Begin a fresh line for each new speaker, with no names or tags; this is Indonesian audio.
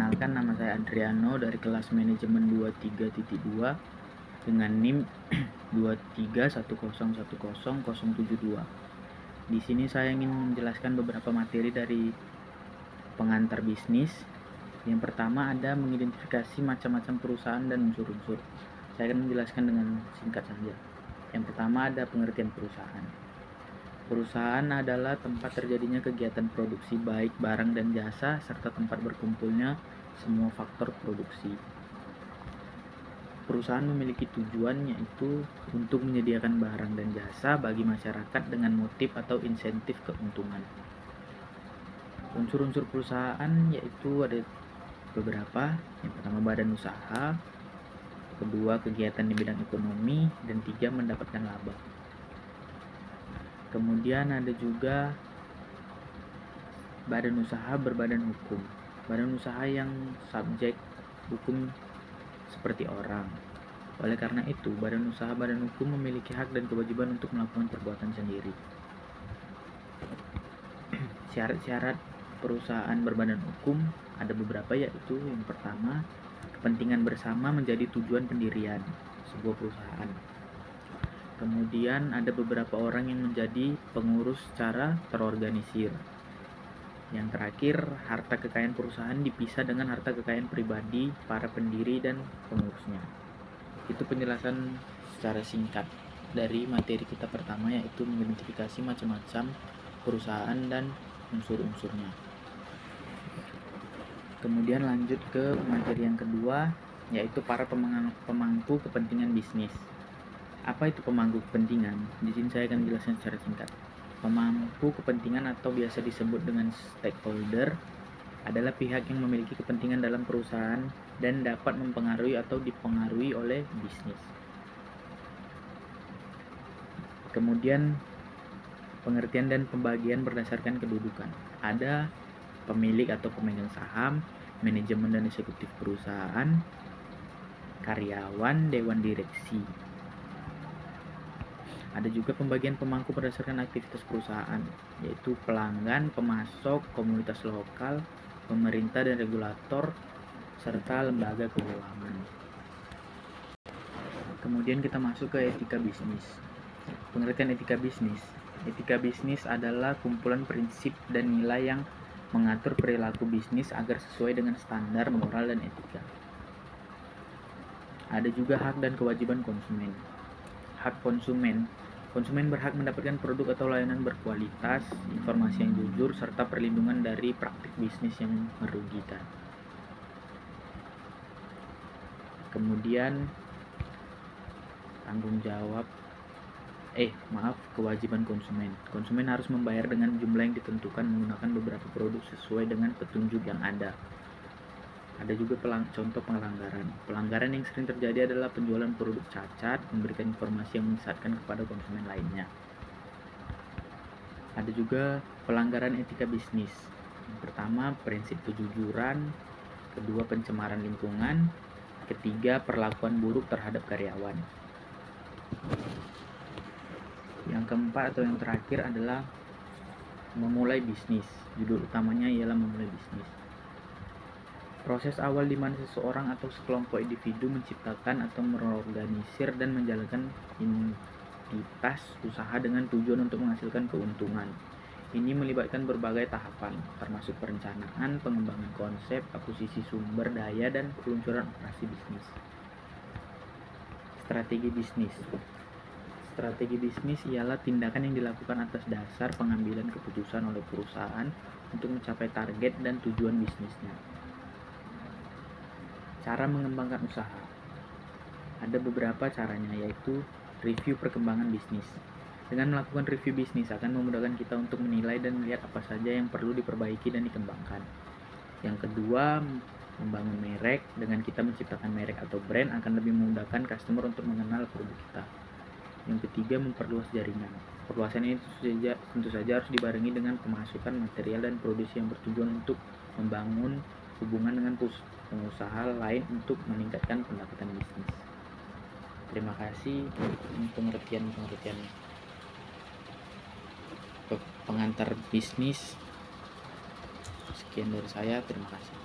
Perkenalkan, nama saya Adriano dari kelas manajemen 23.2 dengan NIM 231010072. Di sini saya ingin menjelaskan beberapa materi dari pengantar bisnis. Yang pertama ada mengidentifikasi macam-macam perusahaan dan unsur-unsur. Saya akan menjelaskan dengan singkat saja. Yang pertama ada pengertian perusahaan. Perusahaan adalah tempat terjadinya kegiatan produksi baik barang dan jasa serta tempat berkumpulnya semua faktor produksi. Perusahaan memiliki tujuan yaitu untuk menyediakan barang dan jasa bagi masyarakat dengan motif atau insentif keuntungan. Unsur-unsur perusahaan yaitu ada beberapa. Yang pertama badan usaha, kedua kegiatan di bidang ekonomi, dan tiga mendapatkan laba. Kemudian ada juga badan usaha berbadan hukum. Badan usaha yang subjek hukum seperti orang. Oleh karena itu, badan usaha badan hukum memiliki hak dan kewajiban untuk melakukan perbuatan sendiri. Syarat-syarat perusahaan berbadan hukum ada beberapa, yaitu yang pertama, kepentingan bersama menjadi tujuan pendirian sebuah perusahaan. Kemudian ada beberapa orang yang menjadi pengurus secara terorganisir. Yang terakhir, harta kekayaan perusahaan dipisah dengan harta kekayaan pribadi para pendiri dan pengurusnya. Itu penjelasan secara singkat dari materi kita pertama, yaitu mengidentifikasi macam-macam perusahaan dan unsur-unsurnya. Kemudian lanjut ke materi yang kedua, yaitu para pemangku kepentingan bisnis. Apa itu pemangku kepentingan? Di sini saya akan jelaskan secara singkat. Pemangku kepentingan atau biasa disebut dengan stakeholder adalah pihak yang memiliki kepentingan dalam perusahaan dan dapat mempengaruhi atau dipengaruhi oleh bisnis. Kemudian pengertian dan pembagian berdasarkan kedudukan. Ada pemilik atau pemegang saham, manajemen dan eksekutif perusahaan, karyawan, dewan direksi. Ada juga pembagian pemangku berdasarkan aktivitas perusahaan, yaitu pelanggan, pemasok, komunitas lokal, pemerintah dan regulator, serta lembaga keuangan. Kemudian kita masuk ke etika bisnis. Pengertian etika bisnis. Etika bisnis adalah kumpulan prinsip dan nilai yang mengatur perilaku bisnis agar sesuai dengan standar moral dan etika. Ada juga hak dan kewajiban konsumen. Hak konsumen. Konsumen berhak mendapatkan produk atau layanan berkualitas, informasi yang jujur, serta perlindungan dari praktik bisnis yang merugikan. Kemudian kewajiban konsumen. Konsumen harus membayar dengan jumlah yang ditentukan menggunakan beberapa produk sesuai dengan petunjuk yang ada. Ada juga contoh pelanggaran. Pelanggaran yang sering terjadi adalah penjualan produk cacat, memberikan informasi yang menyesatkan kepada konsumen lainnya. Ada juga pelanggaran etika bisnis. Yang pertama, prinsip kejujuran. Kedua, pencemaran lingkungan. Ketiga, perlakuan buruk terhadap karyawan. Yang keempat atau yang terakhir adalah memulai bisnis. Judul utamanya ialah memulai bisnis. Proses awal di mana seseorang atau sekelompok individu menciptakan atau merorganisir dan menjalankan entitas usaha dengan tujuan untuk menghasilkan keuntungan. Ini melibatkan berbagai tahapan, termasuk perencanaan, pengembangan konsep, akuisisi sumber daya, dan peluncuran operasi bisnis. Strategi bisnis. Strategi bisnis ialah tindakan yang dilakukan atas dasar pengambilan keputusan oleh perusahaan untuk mencapai target dan tujuan bisnisnya. Cara mengembangkan usaha. Ada beberapa caranya, yaitu review perkembangan bisnis. Dengan melakukan review bisnis akan memudahkan kita untuk menilai dan melihat apa saja yang perlu diperbaiki dan dikembangkan. Yang kedua, membangun merek. Dengan kita menciptakan merek atau brand akan lebih memudahkan customer untuk mengenal produk kita. Yang ketiga, memperluas jaringan. Perluasan ini tentu saja harus dibarengi dengan pemasukan material dan produksi yang bertujuan untuk membangun hubungan dengan pengusaha lain untuk meningkatkan pendapatan bisnis. Terima kasih pengertian pengantar bisnis. Sekian dari saya, terima kasih.